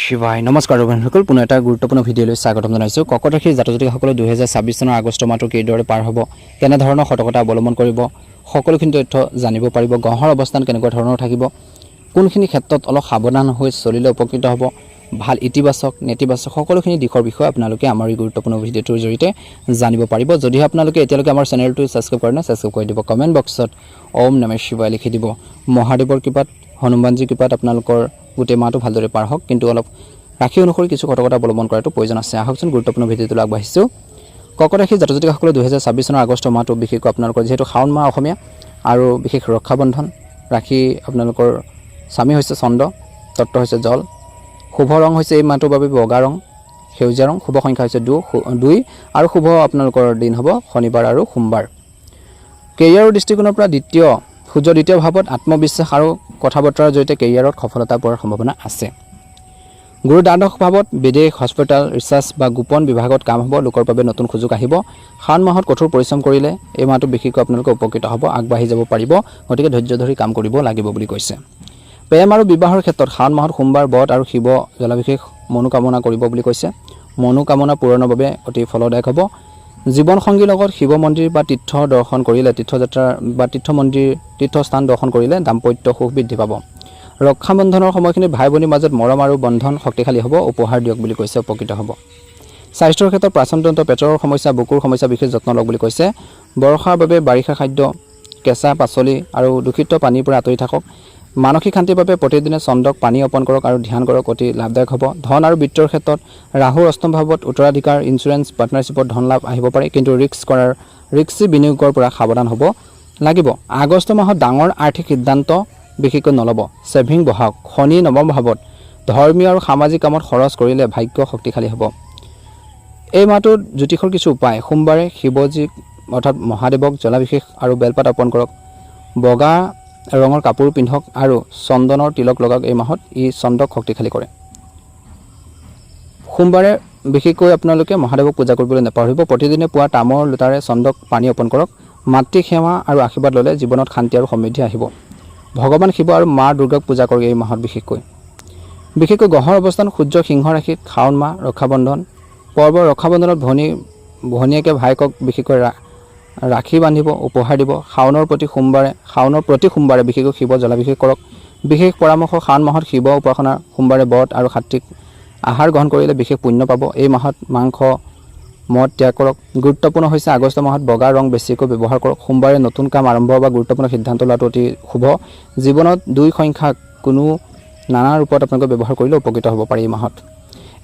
শিৱায় নমস্কাৰ বন্ধুসকল পুনৰ এটা গুৰুত্বপূৰ্ণ ভিডিঅ'লৈ স্বাগতম জনাইছোঁ। কৰ্কট ৰাশিৰ জাতক-জাতিকাসকলে 2026 চনৰ আগষ্ট মাহটো কিদৰে পাৰ হ'ব, কেনে ধৰণৰ সতৰ্কতা অৱলম্বন কৰিব, সকলোখিনি তথ্য জানিব পাৰিব। গ্ৰহৰ অৱস্থান কেনেকুৱা ধৰণৰ থাকিব, কোনখিনি ক্ষেত্ৰত অলপ সাৱধান হৈ চলিলে উপকৃত হ'ব, ভাল ইতিবাচক নেতিবাচক সকলোখিনি দিশৰ বিষয়ে আপোনালোকে আমাৰ এই গুৰুত্বপূৰ্ণ ভিডিঅ'টোৰ জৰিয়তে জানিব পাৰিব। যদিহে আপোনালোকে এতিয়ালৈকে আমাৰ চেনেলটো ছাবস্ক্ৰাইব কৰা নাই, ছাবস্ক্ৰাইব কৰি দিব। কমেণ্ট বক্সত ওম নমঃ শিৱায় লিখি দিব। মহাদেৱৰ কৃপাত হনুমানজীৰ কৃপাত আপোনালোকৰ গোটেই মাহটো ভালদৰে পাৰ হওক, কিন্তু অলপ ৰাশি অনুসৰি কিছু সতৰ্কতা অৱলম্বন কৰাটো প্ৰয়োজন আছে। আহকচোন গুৰুত্বপূৰ্ণ ভিডিঅ'টোলৈ আগবাঢ়িছোঁ। কৰ্কট ৰাশিৰ জাতক-জাতিকাসকলে 2026 চনৰ আগষ্ট মাহটো বিশেষকৈ আপোনালোকৰ যিহেতু শাওণ মাহ অসমীয়া আৰু বিশেষ ৰক্ষাবন্ধন ৰাশি, আপোনালোকৰ স্বামী হৈছে চন্দ্ৰ, তত্ত্ব হৈছে জল, শুভ ৰং হৈছে এই মাহটোৰ বাবে বগা ৰং, সেউজীয়া ৰং, শুভ সংখ্যা হৈছে 2 আৰু শুভ আপোনালোকৰ দিন হ'ব শনিবাৰ আৰু সোমবাৰ। কেৰিয়াৰৰ দৃষ্টিকোণৰ পৰা সূৰ্য দ্বিতীয় ভাৱত আত্মবিশ্বাস আৰু কথা বতৰাৰ জৰিয়তে কেৰিয়াৰত সফলতা পোৱাৰ সম্ভাৱনা আছে। গুৰু দ্বাদশ ভাৱত বিদেশ, হস্পিটেল, ৰিচাৰ্চ বা গোপন বিভাগত কাম হ'ব, লোকৰ বাবে নতুন সুযোগ আহিব। শাওণ মাহত কঠোৰ পৰিশ্ৰম কৰিলে এই মাহটো বিশেষকৈ আপোনালোকে উপকৃত হ'ব, আগবাঢ়ি যাব পাৰিব, গতিকে ধৈৰ্য ধৰি কাম কৰিব লাগিব বুলি কৈছে। প্ৰেম আৰু বিবাহৰ ক্ষেত্ৰত শাওণ মাহত সোমবাৰ, বট আৰু শিৱ জলাভিষেক মনোকামনা কৰিব বুলি কৈছে। মনোকামনা পূৰণৰ বাবে অতি ফলদায়ক হ'ব। জীৱনসংগীৰ লগত শিৱ মন্দিৰ বা তীৰ্থ দৰ্শন কৰিলে, তীৰ্থযাত্ৰা বা তীৰ্থস্থান দৰ্শন কৰিলে দাম্পত্য সুখ বৃদ্ধি পাব। ৰক্ষাবন্ধনৰ সময়খিনিত ভাই ভনীৰ মাজত মৰম আৰু বন্ধন শক্তিশালী হ'ব, উপহাৰ দিয়ক বুলি কৈছে, উপকৃত হ'ব। স্বাস্থ্যৰ ক্ষেত্ৰত প্ৰাচনতন্ত্ৰ, পেটৰ সমস্যা, বুকুৰ সমস্যা বিশেষ যত্ন লওক বুলি কৈছে। বৰ্ষাৰ বাবে বাৰিষা খাদ্য, কেঁচা পাচলি আৰু দূষিত পানীৰ পৰা আঁতৰি থাকক। মানসিক শান্তিৰ বাবে প্ৰতিদিনে চন্দ্ৰক পানী অৰ্পণ কৰক আৰু ধ্যান কৰক, অতি লাভদায়ক হ'ব। ধন আৰু বিত্তৰ ক্ষেত্ৰত ৰাহুৰ অষ্টম ভাৱত উত্তৰাধিকাৰ, ইঞ্চুৰেঞ্চ, পাৰ্টনাৰশ্বিপত ধন লাভ আহিব পাৰে, কিন্তু ৰিস্কি বিনিয়োগৰ পৰা সাৱধান হ'ব লাগিব। আগষ্ট মাহত ডাঙৰ আৰ্থিক সিদ্ধান্ত বিশেষকৈ নল'ব, ছেভিং বঢ়াওক। শনি নৱম ভাৱত ধৰ্মীয় আৰু সামাজিক কামত খৰচ কৰিলে ভাগ্য শক্তিশালী হ'ব। এই মাহটোত জ্যোতিষৰ কিছু উপায়: সোমবাৰে শিৱজীক অৰ্থাৎ মহাদেৱক জলাভিষেক আৰু বেলপাত অৰ্পণ কৰক। বগা ৰঙৰ কাপোৰ পিন্ধক আৰু চন্দনৰ তিলক লগাওক। এই মাহত ই চন্দ্ৰক শক্তিশালী কৰে। সোমবাৰে বিশেষকৈ আপোনালোকে মহাদেৱক পূজা কৰিবলৈ নাপাহৰিব। প্ৰতিদিনে পুৱা তামৰ লোটাৰে চন্দ্ৰক পানী অৰ্পণ কৰক। মাতৃ সেৱা আৰু আশীৰ্বাদ ল'লে জীৱনত শান্তি আৰু সমৃদ্ধি আহিব। ভগৱান শিৱ আৰু মা দুৰ্গাক পূজা কৰক এই মাহত। বিশেষকৈ গ্ৰহৰ অৱস্থান সূৰ্য সিংহ ৰাশিত, শাওণ মাহ ৰক্ষাবন্ধন পৰ্ব। ৰক্ষাবন্ধনত ভনীয়েকে ভায়েকক বিশেষকৈ ৰাখি বান্ধিব, উপহাৰ দিব। শাওণৰ প্ৰতি সোমবাৰে বিশেষকৈ শিৱ জলাভিষেক কৰক। বিশেষ পৰামৰ্শ: শাওণ মাহত শিৱ উপাসনা, সোমবাৰে ব্ৰত আৰু সাত্বিক আহাৰ গ্ৰহণ কৰিলে বিশেষ পুণ্য পাব। এই মাহত মাংস মদ ত্যাগ কৰক। গুৰুত্বপূৰ্ণ হৈছে আগষ্ট মাহত বগা ৰং বেছিকৈ ব্যৱহাৰ কৰক। সোমবাৰে নতুন কাম আৰম্ভ বা গুৰুত্বপূৰ্ণ সিদ্ধান্ত লোৱাটো অতি শুভ। জীৱনত 2 সংখ্যাক কোনো নানা ৰূপত আপোনালোকে ব্যৱহাৰ কৰিলে উপকৃত হ'ব পাৰে এই মাহত।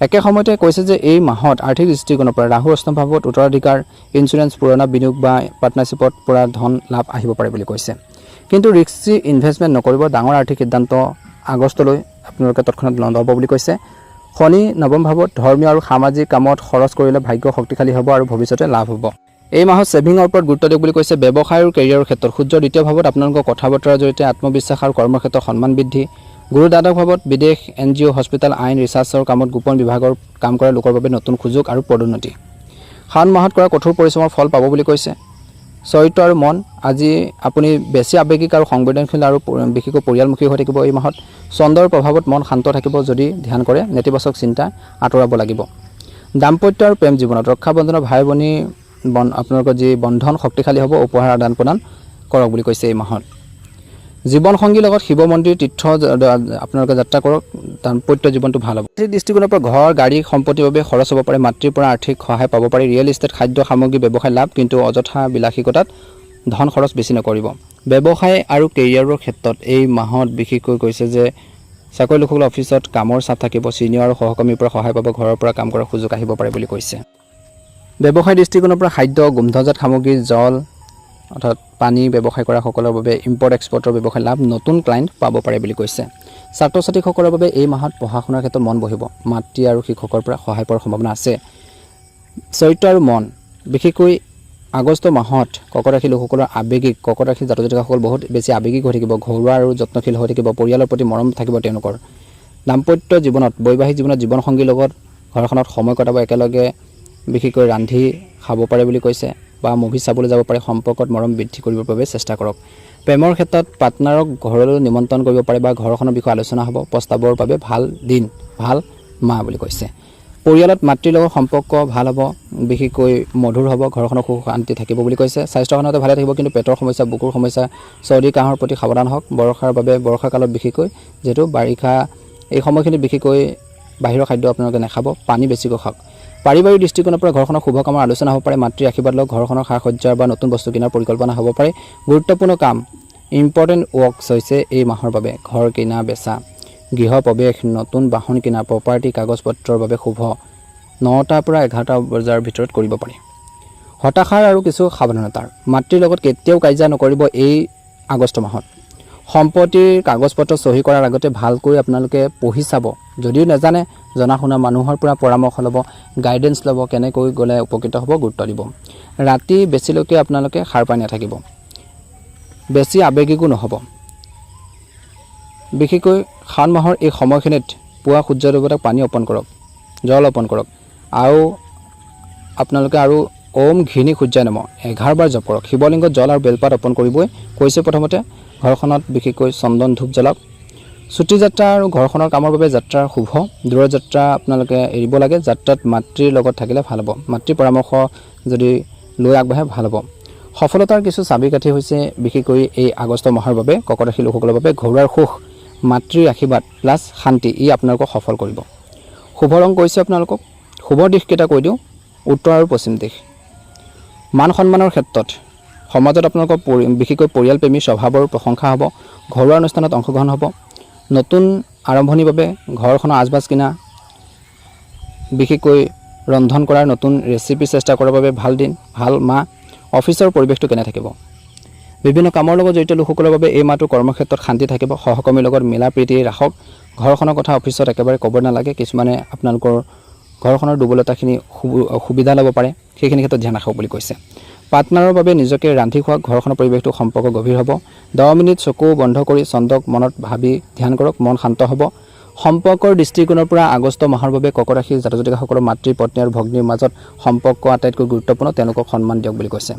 একে সময়তে কৈছে যে এই মাহত আৰ্থিক দৃষ্টিকোণৰ পৰা ৰাহুৰ অষ্টম ভাৱত উত্তৰাধিকাৰ, ইঞ্চুৰেঞ্চ, পুৰণা বিনিয়োগ বা পাৰ্টনাৰশ্বিপত পৰা ধন লাভ আহিব পাৰে বুলি কৈছে, কিন্তু ৰিস্কি ইনভেষ্টমেণ্ট নকৰিব। ডাঙৰ আৰ্থিক সিদ্ধান্ত আগষ্টলৈ আপোনালোকে তৎক্ষণাত নল'ব বুলি কৈছে। শনি নৱম ভাৱত ধৰ্মীয় আৰু সামাজিক কামত খৰচ কৰিলে ভাগ্য শক্তিশালী হ'ব আৰু ভৱিষ্যতে লাভ হ'ব। এই মাহত ছেভিঙৰ ওপৰত গুৰুত্ব দিয়ক বুলি কৈছে। ব্যৱসায় আৰু কেৰিয়াৰৰ ক্ষেত্ৰত সূৰ্য দ্বিতীয় ভাৱত আপোনালোকৰ কথা বতৰাৰ জৰিয়তে আত্মবিশ্বাস আৰু কৰ্মক্ষেত্ৰত সন্মান বৃদ্ধি। গুৰু দ্বাদশ ভাৱত বিদেশ, NGO, হস্পিটেল, আইন, ৰিচাৰ্চৰ কামত গোপন বিভাগৰ কাম কৰা লোকৰ বাবে নতুন সুযোগ আৰু পদোন্নতি। শাওণ মাহত কৰা কঠোৰ পৰিশ্ৰমৰ ফল পাব বুলি কৈছে। চৰিত্ৰ আৰু মন: আজি আপুনি বেছি আৱেগিক আৰু সংবেদনশীল আৰু বিশেষকৈ পৰিয়ালমুখী হৈ থাকিব। এই মাহত চন্দ্ৰৰ প্ৰভাৱত মন শান্ত থাকিব যদি ধ্যান কৰে। নেতিবাচক চিন্তা আঁতৰাব লাগিব। দাম্পত্য আৰু প্ৰেম জীৱনত ৰক্ষাবন্ধনৰ ভাই ভনী আপোনালোকৰ যি বন্ধন শক্তিশালী হ'ব, উপহাৰ আদান প্ৰদান কৰক বুলি কৈছে এই মাহত। জীৱনসংগীৰ লগত শিৱ মন্দিৰ তীৰ্থ আপোনালোকে যাত্ৰা কৰক, দাম্পত্য জীৱনটো ভাল হ'ব। সেই দৃষ্টিকোণৰ পৰা ঘৰ, গাড়ী, সম্পত্তিৰ বাবে খৰচ হ'ব পাৰে। মাতৃৰ পৰা আৰ্থিক সহায় পাব পাৰে। ৰিয়েল ইষ্টেট, খাদ্য সামগ্ৰী ব্যৱসায় লাভ, কিন্তু অযথা বিলাসিকতাত ধন খৰচ বেছি নকৰিব। ব্যৱসায় আৰু কেৰিয়াৰৰ ক্ষেত্ৰত এই মাহত বিশেষকৈ কৈছে যে চাকৰি লোকসকলৰ অফিচত কামৰ চাপ থাকিব। ছিনিয়ৰ আৰু সহকৰ্মীৰ পৰা সহায় পাব। ঘৰৰ পৰা কাম কৰাৰ সুযোগ আহিব পাৰে বুলি কৈছে। ব্যৱসায় দৃষ্টিকোণৰ পৰা খাদ্য, গোন্ধজাত সামগ্ৰী, জল অৰ্থাৎ পানী ব্যৱসায় কৰা সকলৰ বাবে ইম্পৰ্ট এক্সপৰ্টৰ ব্যৱসায় লাভ, নতুন ক্লায়েণ্ট পাব পাৰে বুলি কৈছে। ছাত্ৰ ছাত্ৰীসকলৰ বাবে এই মাহত পঢ়া শুনাৰ ক্ষেত্ৰত মন বহিব। মাতৃ আৰু শিক্ষকৰ পৰা সহায় পোৱাৰ সম্ভাৱনা আছে। চৰিত্ৰ আৰু মন: বিশেষকৈ আগষ্ট মাহত কৰ্কট ৰাশিৰ লোকসকলৰ কৰ্কট ৰাশিৰ জাতক-জাতিকাসকল বহুত বেছি আৱেগিক হৈ থাকিব। ঘৰুৱা আৰু যত্নশীল হৈ থাকিব। পৰিয়ালৰ প্ৰতি মৰম থাকিব তেওঁলোকৰ। দাম্পত্য জীৱনত, বৈবাহিক জীৱনত জীৱনসংগীৰ লগত ঘৰখনত সময় কটাব। একেলগে বিশেষকৈ ৰান্ধি খাব পাৰে বুলি কৈছে বা মুভি চাবলৈ যাব পাৰে। সম্পৰ্কত মৰম বৃদ্ধি কৰিবৰ বাবে চেষ্টা কৰক। প্ৰেমৰ ক্ষেত্ৰত পাৰ্টনাৰক ঘৰলৈ নিমন্ত্ৰণ কৰিব পাৰে বা ঘৰখনৰ বিষয়ে আলোচনা হ'ব। প্ৰস্তাৱৰ বাবে ভাল দিন, ভাল মা বুলি কৈছে। পৰিয়ালত মাতৃৰ লগত সম্পৰ্ক ভাল হ'ব, বিশেষকৈ মধুৰ হ'ব, ঘৰখনৰ সুখ শান্তি থাকিব বুলি কৈছে। স্বাস্থ্যখনতে ভালে থাকিব, কিন্তু পেটৰ সমস্যা, বুকুৰ সমস্যা, চৰ্দি কাহৰ প্ৰতি সাৱধান হওক। বৰ্ষাৰ বাবে বৰ্ষাকালত বিশেষকৈ যিহেতু বাৰিষা এই সময়খিনিত বিশেষকৈ বাহিৰৰ খাদ্য আপোনালোকে নাখাব, পানী বেছিকৈ খাওক। পাৰিবাৰিক দৃষ্টিকোণৰ পৰা ঘৰখনৰ শুভ কামৰ আলোচনা হ'ব পাৰে। মাতৃৰ আশীৰ্বাদ লওক, ঘৰখনৰ সা সজ্জাৰ বা নতুন বস্তু কিনাৰ পৰিকল্পনা হ'ব পাৰে। গুৰুত্বপূৰ্ণ কাম, ইম্পৰ্টেণ্ট ৱৰ্কছ হৈছে এই মাহৰ বাবে ঘৰ কিনা বেচা, গৃহ প্ৰৱেশ, নতুন বাহন কিনা, প্ৰপাৰ্টি কাগজ পত্ৰৰ বাবে শুভ 9টাৰ পৰা 11টা বজাৰ ভিতৰত কৰিব পাৰি। হতাশাৰ আৰু কিছু সাৱধানতাৰ, মাতৃৰ লগত কেতিয়াও কাজিয়া নকৰিব এই আগষ্ট মাহত। সম্পত্তিৰ কাগজ পত্ৰ চহী কৰাৰ আগতে ভালকৈ আপোনালোকে পঢ়ি চাব। যদিও নাজানে, জনা শুনা মানুহৰ পৰা পৰামৰ্শ ল'ব, গাইডেন্স ল'ব, কেনেকৈ গ'লে উপকৃত হ'ব, গুৰুত্ব দিব। ৰাতি বেছিলৈকে আপোনালোকে সাৰ পাই নাথাকিব, বেছি আৱেগিকো নহ'ব। বিশেষকৈ শাওণ মাহৰ এই সময়খিনিত পুৱা সূৰ্য দেৱতাক পানী অৰ্পণ কৰক, জল অৰ্পণ কৰক, আৰু আপোনালোকে আৰু ওম ঘৃণী সূৰ্যায় নমঃ 11 বাৰ জপ কৰক। শিৱলিংগত জল আৰু বেলপাত অৰ্পণ কৰিবই কৈছে। প্ৰথমতে ঘৰখনত বিশেষকৈ চন্দন ধূপ জ্বলাওক। ছুটি যাত্ৰা আৰু ঘৰখনৰ কামৰ বাবে যাত্ৰা শুভ। দূৰৰ যাত্ৰা আপোনালোকে এৰিব লাগে। যাত্ৰাত মাতৃৰ লগত থাকিলে ভাল হ'ব, মাতৃৰ পৰামৰ্শ যদি লৈ আগবাঢ়ে ভাল হ'ব। সফলতাৰ কিছু চাবিকাঠি হৈছে বিশেষকৈ এই আগষ্ট মাহৰ বাবে কৰ্কট ৰাশিৰ লোকসকলৰ বাবে ঘৰুৱাৰ সুখ, মাতৃৰ আশীৰ্বাদ প্লাছ শান্তি, ই আপোনালোকক সফল কৰিব। শুভ ৰং কৈছে আপোনালোকক, শুভ দিশকেইটা কৈ দিওঁ, উত্তৰ আৰু পশ্চিম দিশ। মান সন্মানৰ ক্ষেত্ৰত সমাজত আপোনালোকৰ বিশেষকৈ পৰিয়ালপ্ৰেমী স্বভাৱৰ প্ৰশংসা হ'ব। ঘৰুৱা অনুষ্ঠানত অংশগ্ৰহণ হ'ব। নতুন আৰম্ভণিৰ বাবে ঘৰখনৰ আচবাজ কিনা, বিশেষকৈ ৰন্ধন কৰাৰ নতুন ৰেচিপি চেষ্টা কৰাৰ বাবে ভাল দিন, ভাল মাহ। অফিচৰ পৰিৱেশটো কেনে থাকিব? বিভিন্ন কামৰ লগত জড়িত লোকসকলৰ বাবে এই মাহটো কৰ্মক্ষেত্ৰত শান্তি থাকিব। সহকৰ্মীৰ লগত মিলা প্ৰীতি ৰাখক। ঘৰখনৰ কথা অফিচত একেবাৰে ক'ব নালাগে। কিছুমানে আপোনালোকৰ ঘৰখনৰ দুৰ্বলতাখিনি সুবিধা ল'ব পাৰে, সেইখিনি ক্ষেত্ৰত ধ্যান ৰাখক বুলি কৈছে। পাৰ্টনাৰৰ বাবে নিজকে ৰান্ধি খুৱাওক। ঘৰখনৰ পৰিৱেশটো সম্পৰ্ক গভীৰ হ'ব। 10 মিনিট চকু বন্ধ কৰি চন্দ্ৰক মনত ভাবি ধ্যান কৰক, মন শান্ত হ'ব। সম্পৰ্কৰ দৃষ্টিকোণৰ পৰা আগষ্ট মাহৰ বাবে কৰ্কট ৰাশিৰ জাতক জাতিকাসকলৰ মাতৃ, পত্নী আৰু ভগ্নীৰ মাজত সম্পৰ্ক আটাইতকৈ গুৰুত্বপূৰ্ণ, তেওঁলোকক সন্মান দিয়ক বুলি কৈছে।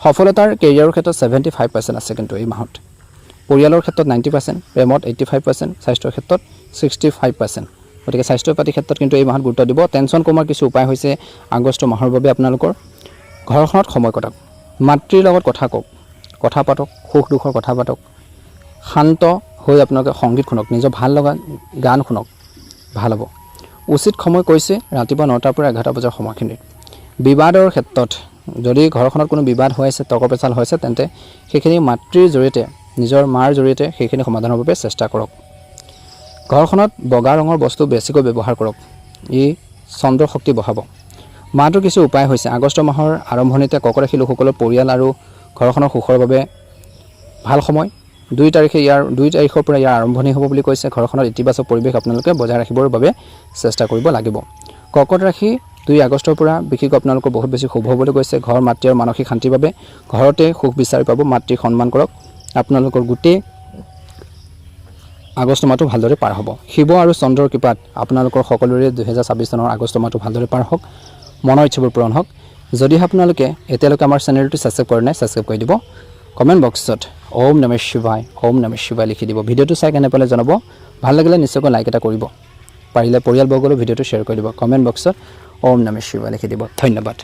সফলতাৰ কেৰিয়াৰৰ ক্ষেত্ৰত 75% আছে কিন্তু এই মাহত। পৰিয়ালৰ ক্ষেত্ৰত 90%, প্ৰেমত 85%, স্বাস্থ্যৰ ক্ষেত্ৰত 65%। গতিকে স্বাস্থ্য পাতিৰ ক্ষেত্ৰত কিন্তু এই মাহত গুৰুত্ব দিব। টেনশ্যন কমাৰ কিছু উপায় হৈছে আগষ্ট মাহৰ বাবে আপোনালোকৰ ঘৰখনত সময় কটাওক, মাতৃৰ লগত কথা কওক, কথা পাতক, সুখ দুখৰ কথা পাতক, শান্ত হৈ আপোনালোকে সংগীত শুনক, নিজৰ ভাল লগা গান শুনক, ভাল হ'ব। উচিত সময় কৈছে ৰাতিপুৱা 9টাৰ পৰা 11টা বজাৰ সময়খিনিত। বিবাদৰ ক্ষেত্ৰত যদি ঘৰখনত কোনো বিবাদ হৈ আছে, তৰ্ক পেচাল হৈছে, তেন্তে সেইখিনি মাতৃৰ জৰিয়তে, নিজৰ মাৰ জৰিয়তে সেইখিনি সমাধানৰ বাবে চেষ্টা কৰক। ঘৰখনত বগা ৰঙৰ বস্তু বেছিকৈ ব্যৱহাৰ কৰক, ই চন্দ্ৰৰ শক্তি বঢ়াব। মাহটোৰ কিছু উপায় হৈছে আগষ্ট মাহৰ আৰম্ভণিতে কৰ্কট ৰাশিৰ লোকসকলৰ পৰিয়াল আৰু ঘৰখনৰ সুখৰ বাবে ভাল সময়। 2 তাৰিখৰ পৰা ইয়াৰ আৰম্ভণি হ'ব বুলি কৈছে। ঘৰখনত ইতিবাচক পৰিৱেশ আপোনালোকে বজাই ৰাখিবৰ বাবে চেষ্টা কৰিব লাগিব। কৰ্কট ৰাশি 2 আগষ্টৰ পৰা বিশেষকৈ আপোনালোকৰ বহুত বেছি শুভ বুলি কৈছে। ঘৰ মাতৃ আৰু মানসিক শান্তিৰ বাবে ঘৰতে সুখ বিচাৰি পাব। মাতৃক সন্মান কৰক। আপোনালোকৰ গোটেই আগষ্ট মাহটো ভালদৰে পাৰ হ'ব। শিৱ আৰু চন্দ্ৰৰ কৃপাত আপোনালোকৰ সকলোৰে 2026 চনৰ আগষ্ট মাহটো ভালদৰে পাৰ হওক, মনৰ ইচ্ছাবোৰ পূৰণ হওক। যদি আপোনালোকে এতিয়ালৈকে আমাৰ চেনেলটো ছাবস্ক্ৰাইব কৰা নাই, ছাবস্ক্ৰাইব কৰি দিব। কমেণ্ট বক্সত ওম নমঃ শিৱায়, ওম নমঃ শিৱায় লিখি দিব। ভিডিঅ'টো চাই কেনে পালে জনাব। ভাল লাগিলে নিশ্চয়কৈ লাইক এটা কৰিব। পাৰিলে পৰিয়ালবৰ্গলৈ ভিডিঅ'টো শ্বেয়াৰ কৰি দিব। কমেণ্ট বক্সত ওম নমঃ শিৱায় লিখি দিব। ধন্যবাদ।